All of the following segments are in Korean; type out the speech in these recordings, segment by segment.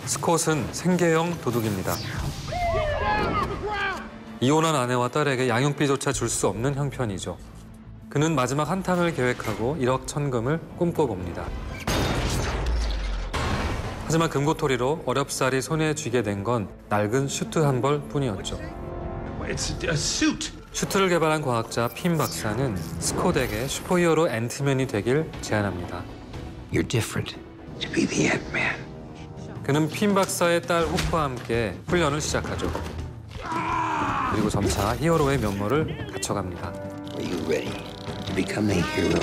스콧은 생계형 도둑입니다. 이혼한 아내와 딸에게 양육비조차 줄 수 없는 형편이죠. 그는 마지막 한탕을 계획하고 1억 천금을 꿈꿔봅니다. 하지만 금고토리로 어렵사리 손에 쥐게 된 건 낡은 슈트 한 벌 뿐이었죠. 슈트를 개발한 과학자 핀 박사는 스콧에게 슈퍼히어로 앤트맨이 되길 제안합니다. You're different. To be the Ant-Man. 그는 핀 박사의 딸 호프와 함께 훈련을 시작하죠. 그리고 점차 히어로의 면모를 갖춰갑니다. Are you ready to become a hero?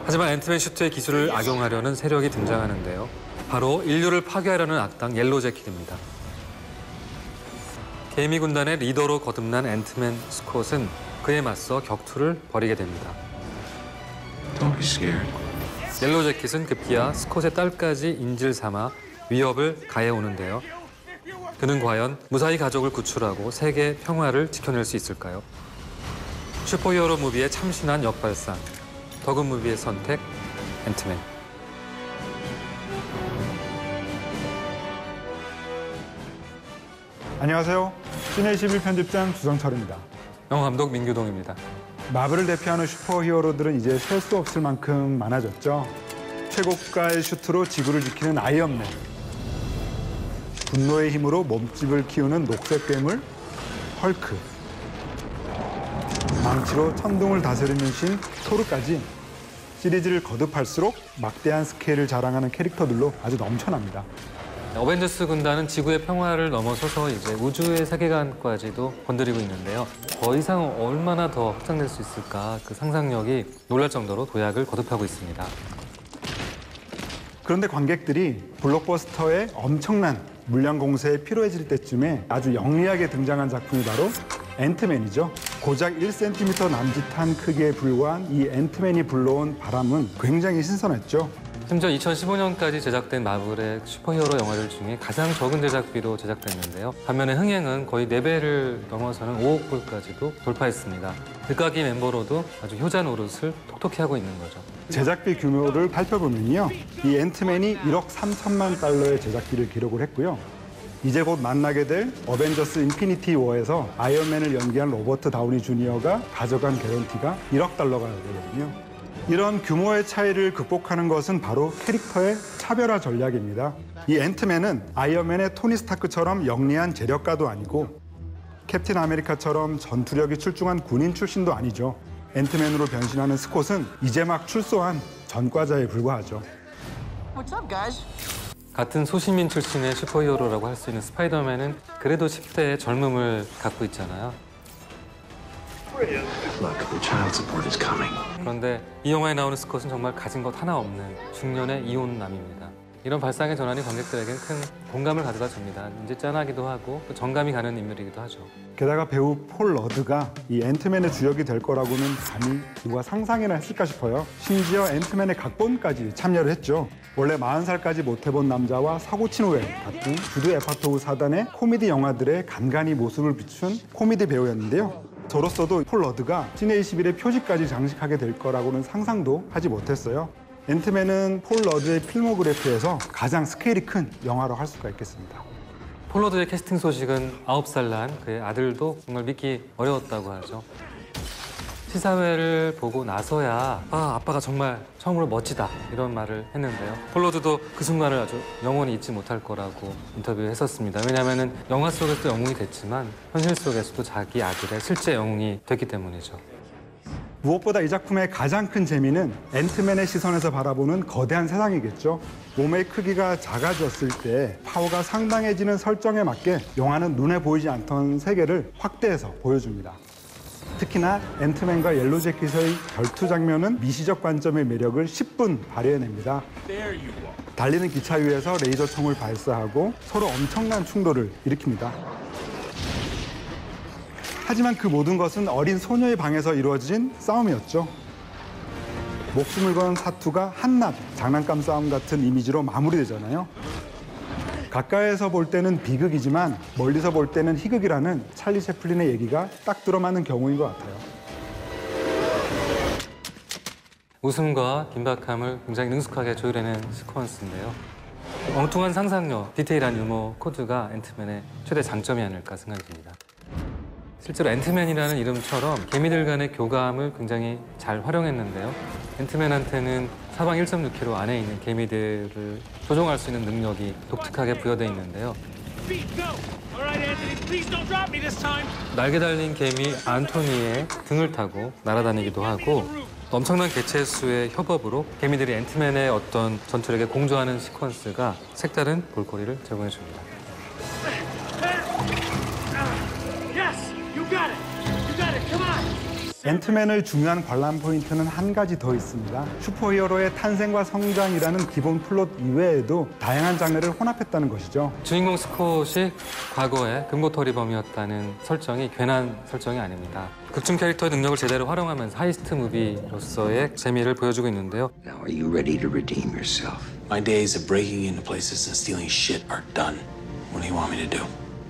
하지만 앤트맨 슈트의 기술을 악용하려는 세력이 등장하는데요. 바로 인류를 파괴하려는 악당 옐로우 재킷입니다. 개미 군단의 리더로 거듭난 앤트맨 스콧은 그에 맞서 격투를 벌이게 됩니다. Don't be scared. 옐로우 재킷은 급기야 스콧의 딸까지 인질 삼아 위협을 가해오는데요. 그는 과연 무사히 가족을 구출하고 세계 평화를 지켜낼 수 있을까요? 슈퍼히어로 무비의 참신한 역발상, 더금 무비의 선택, 앤트맨. 안녕하세요. 시네21 편집장 주성철입니다. 영화감독 민규동입니다. 마블을 대표하는 슈퍼히어로들은 이제 셀 수 없을 만큼 많아졌죠. 최고가의 슈트로 지구를 지키는 아이언맨, 분노의 힘으로 몸집을 키우는 녹색 괴물 헐크, 망치로 천둥을 다스리는 신 토르까지 시리즈를 거듭할수록 막대한 스케일을 자랑하는 캐릭터들로 아주 넘쳐납니다. 어벤져스 군단은 지구의 평화를 넘어서서 이제 우주의 세계관까지도 건드리고 있는데요. 더 이상 얼마나 더 확장될 수 있을까, 그 상상력이 놀랄 정도로 도약을 거듭하고 있습니다. 그런데 관객들이 블록버스터의 엄청난 물량 공세에 피로해질 때쯤에 아주 영리하게 등장한 작품이 바로 앤트맨이죠. 고작 1cm 남짓한 크기에 불과한 이 앤트맨이 불러온 바람은 굉장히 신선했죠. 심지어 2015년까지 제작된 마블의 슈퍼히어로 영화들 중에 가장 적은 제작비로 제작됐는데요. 반면에 흥행은 거의 4배를 넘어서는 5억 불까지도 돌파했습니다. 늦가기 멤버로도 아주 효자 노릇을 톡톡히 하고 있는 거죠. 제작비 규모를 살펴보면요. 이 앤트맨이 1억 3천만 달러의 제작비를 기록을 했고요. 이제 곧 만나게 될 어벤져스 인피니티 워에서 아이언맨을 연기한 로버트 다우니 주니어가 가져간 개런티가 1억 달러가 되거든요. 이런 규모의 차이를 극복하는 것은 바로 캐릭터의 차별화 전략입니다. 이 앤트맨은 아이언맨의 토니 스타크처럼 영리한 재력가도 아니고 캡틴 아메리카처럼 전투력이 출중한 군인 출신도 아니죠. 앤트맨으로 변신하는 스콧은 이제 막 출소한 전과자에 불과하죠. What's up, guys? 같은 소시민 출신의 슈퍼히어로라고 할 수 있는 스파이더맨은 그래도 10대의 젊음을 갖고 있잖아요. Look, the child support is coming. 그런데 이 영화에 나오는 스콧은 정말 가진 것 하나 없는 중년의 이혼남입니다. 이런 발상의 전환이 관객들에게는 큰 공감을 가져다 줍니다. 이제 짠하기도 하고 또 정감이 가는 인물이기도 하죠. 게다가 배우 폴 러드가 이 앤트맨의 주역이 될 거라고는 감히 누가 상상이나 했을까 싶어요. 심지어 앤트맨의 각본까지 참여를 했죠. 원래 40살까지 못 해본 남자와 사고친 후에 같은 주드 에파토우 사단의 코미디 영화들의 간간히 모습을 비춘 코미디 배우였는데요. 저로서도 폴 러드가 시네21의 표지까지 장식하게 될 거라고는 상상도 하지 못했어요. 앤트맨은 폴 러드의 필모그래피에서 가장 스케일이 큰 영화로 할 수가 있겠습니다. 폴 러드의 캐스팅 소식은 9살 난 그의 아들도 정말 믿기 어려웠다고 하죠. 시사회를 보고 나서야 아빠가 정말 처음으로 멋지다 이런 말을 했는데요. 폴 러드도 그 순간을 아주 영원히 잊지 못할 거라고 인터뷰했었습니다. 왜냐하면 영화 속에서도 영웅이 됐지만 현실 속에서도 자기 아들의 실제 영웅이 됐기 때문이죠. 무엇보다 이 작품의 가장 큰 재미는 앤트맨의 시선에서 바라보는 거대한 세상이겠죠. 몸의 크기가 작아졌을 때 파워가 상당해지는 설정에 맞게 영화는 눈에 보이지 않던 세계를 확대해서 보여줍니다. 특히나 앤트맨과 옐로우 재킷의 결투 장면은 미시적 관점의 매력을 10분 발휘해냅니다. 달리는 기차 위에서 레이저 총을 발사하고 서로 엄청난 충돌을 일으킵니다. 하지만 그 모든 것은 어린 소녀의 방에서 이루어진 싸움이었죠. 목숨을 건 사투가 한낱 장난감 싸움 같은 이미지로 마무리되잖아요. 가까이에서 볼 때는 비극이지만 멀리서 볼 때는 희극이라는 찰리 채플린의 얘기가 딱 들어맞는 경우인 것 같아요. 웃음과 긴박함을 굉장히 능숙하게 조율해낸 시퀀스인데요. 엉뚱한 상상력, 디테일한 유머 코드가 앤트맨의 최대 장점이 아닐까 생각이 듭니다. 실제로 앤트맨이라는 이름처럼 개미들 간의 교감을 굉장히 잘 활용했는데요. 앤트맨한테는 사방 1.6km 안에 있는 개미들을 조종할 수 있는 능력이 독특하게 부여되어 있는데요. 날개 달린 개미 안토니의 등을 타고 날아다니기도 하고 엄청난 개체수의 협업으로 개미들이 앤트맨의 어떤 전투력에 공조하는 시퀀스가 색다른 볼거리를 제공해줍니다. 앤트맨을 중요한 관람 포인트는 한 가지 더 있습니다. 슈퍼히어로의 탄생과 성장이라는 기본 플롯 이외에도 다양한 장르를 혼합했다는 것이죠. 주인공 스콧이 과거에 금고털이범이었다는 설정이 괜한 설정이 아닙니다. 극중 캐릭터의 능력을 제대로 활용하면서 하이스트 무비로서의 재미를 보여주고 있는데요. Now, are you ready to redeem yourself? My days of breaking into places and stealing shit are done. What do you want me to do?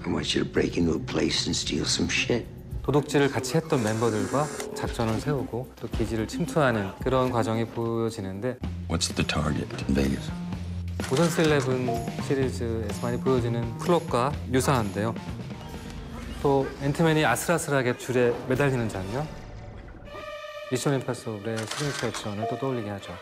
I want you to break into a place and steal some shit. 도둑질을 같이 했던 멤버들과 작전을 세우고 또 기지를 침투하는 그런 과정이 보여지는데 What's the target in Vegas? 오션스 11 시리즈에서 많이 보여지는 플롯과 유사한데요. 또 앤트맨이 아슬아슬하게 줄에 매달리는 장면, 미션 임파서블의 시그니처 액션을 또 떠올리게 하죠.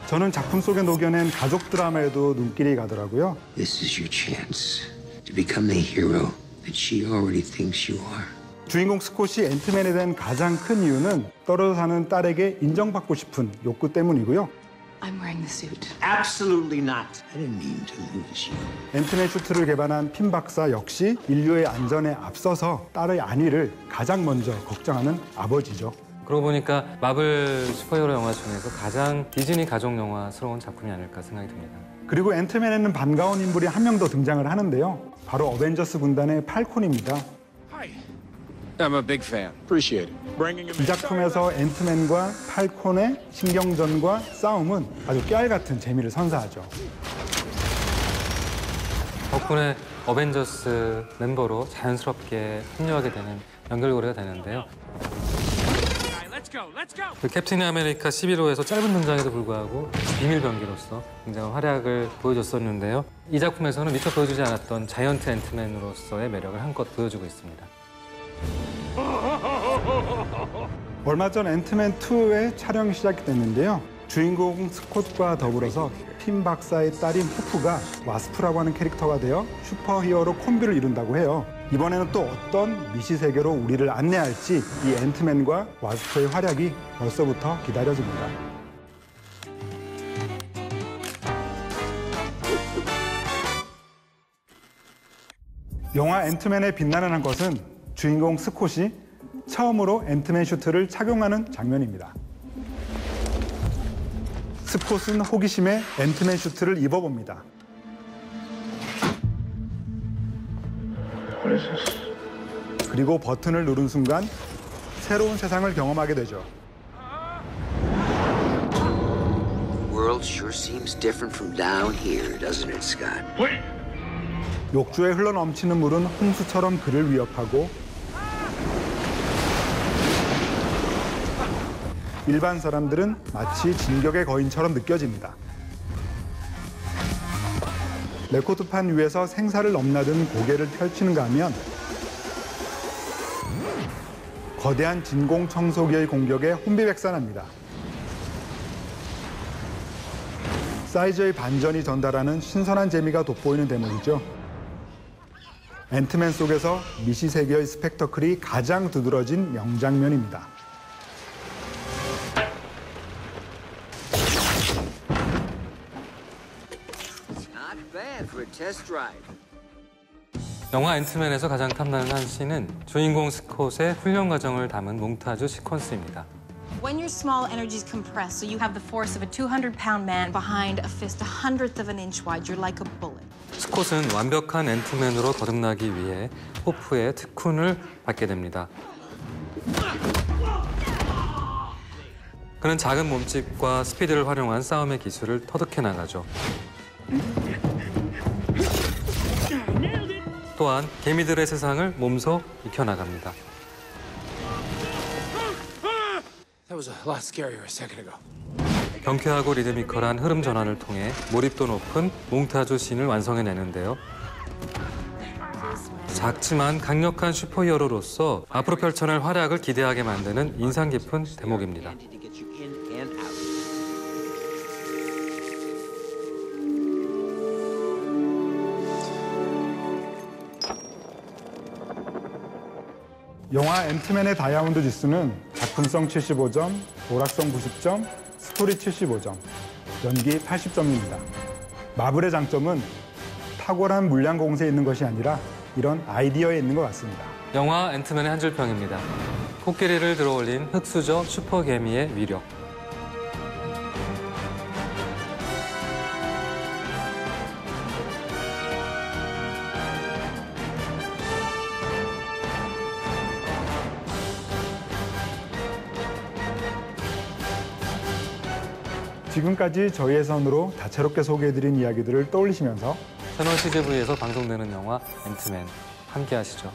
저는 작품 속에 녹여낸 가족 드라마에도 눈길이 가더라고요. This is your chance to become the hero that she already thinks you are. 주인공 스콧이 앤트맨에 대한 가장 큰 이유는 떨어져 사는 딸에게 인정받고 싶은 욕구 때문이고요. I'm wearing the suit. Absolutely not. I didn't mean to lose you. 앤트맨 슈트를 개발한 핀 박사 역시 인류의 안전에 앞서서 딸의 안위를 가장 먼저 걱정하는 아버지죠. 그러고 보니까 마블 슈퍼히어로 영화 중에서 가장 디즈니 가족 영화스러운 작품이 아닐까 생각이 듭니다. 그리고 앤트맨에는 반가운 인물이 한 명 더 등장을 하는데요. 바로 어벤져스 군단의 팔콘입니다. I'm a big fan. Appreciate it. Bringing him 이 작품에서 앤트맨과 팔콘의 신경전과 싸움은 아주 깨알같은 재미를 선사하죠. 덕분에 어벤져스 멤버로 자연스럽게 합류하게 되는 연결고리가 되는데요. 그 캡틴 아메리카 11호에서 짧은 등장에도 불구하고 비밀 병기로서 굉장한 활약을 보여줬었는데요. 이 작품에서는 미처 보여주지 않았던 자이언트 앤트맨으로서의 매력을 한껏 보여주고 있습니다. 얼마 전 앤트맨 2의 촬영이 시작이 됐는데요. 주인공 스콧과 더불어서 핀 박사의 딸인 호프가 와스프라고 하는 캐릭터가 되어 슈퍼히어로 콤비를 이룬다고 해요. 이번에는 또 어떤 미시 세계로 우리를 안내할지 이 앤트맨과 와스프의 활약이 벌써부터 기다려집니다. 영화 앤트맨의 빛나는 한 것은 주인공 스콧이 처음으로 앤트맨 슈트를 착용하는 장면입니다. 스콧은 호기심에 앤트맨 슈트를 입어봅니다. 그리고 버튼을 누른 순간 새로운 세상을 경험하게 되죠. The world sure seems different from down here, doesn't it, Scott? 욕조에 흘러넘치는 물은 홍수처럼 그를 위협하고 일반 사람들은 마치 진격의 거인처럼 느껴집니다. 레코드판 위에서 생사를 넘나든 고개를 펼치는가 하면 거대한 진공 청소기의 공격에 혼비백산합니다. 사이즈의 반전이 전달하는 신선한 재미가 돋보이는 대목이죠. 앤트맨 속에서 미시 세계의 스펙터클이 가장 두드러진 명장면입니다. Not bad for a test drive. 영화 앤트맨에서 가장 탐나는 한 씬은 주인공 스콧의 훈련 과정을 담은 몽타주 시퀀스입니다. When your small energies compress, so you have the force of a 200-pound man behind a fist a hundredth of an inch wide, you're like a bullet. 스콧은 완벽한 앤트맨으로 거듭나기 위해 호프의 특훈을 받게 됩니다. 그는 작은 몸집과 스피드를 활용한 싸움의 기술을 터득해 나가죠. 또한 개미들의 세상을 몸소 익혀나갑니다. That was a lot scarier a second ago. 경쾌하고 리드미컬한 흐름 전환을 통해 몰입도 높은 몽타주 씬을 완성해내는데요. 작지만 강력한 슈퍼히어로로서 앞으로 펼쳐낼 활약을 기대하게 만드는 인상 깊은 대목입니다. 영화 앤트맨의 다이아몬드 지수는 작품성 75점, 오락성 90점, 스토리 75점, 연기 80점입니다. 마블의 장점은 탁월한 물량 공세에 있는 것이 아니라 이런 아이디어에 있는 것 같습니다. 영화 앤트맨의 한 줄평입니다. 코끼리를 들어올린 흑수저 슈퍼개미의 위력. 지금까지 저희의 선으로 다채롭게 소개해드린 이야기들을 떠올리시면서 채널 CGV에서 방송되는 영화 앤트맨 함께 하시죠.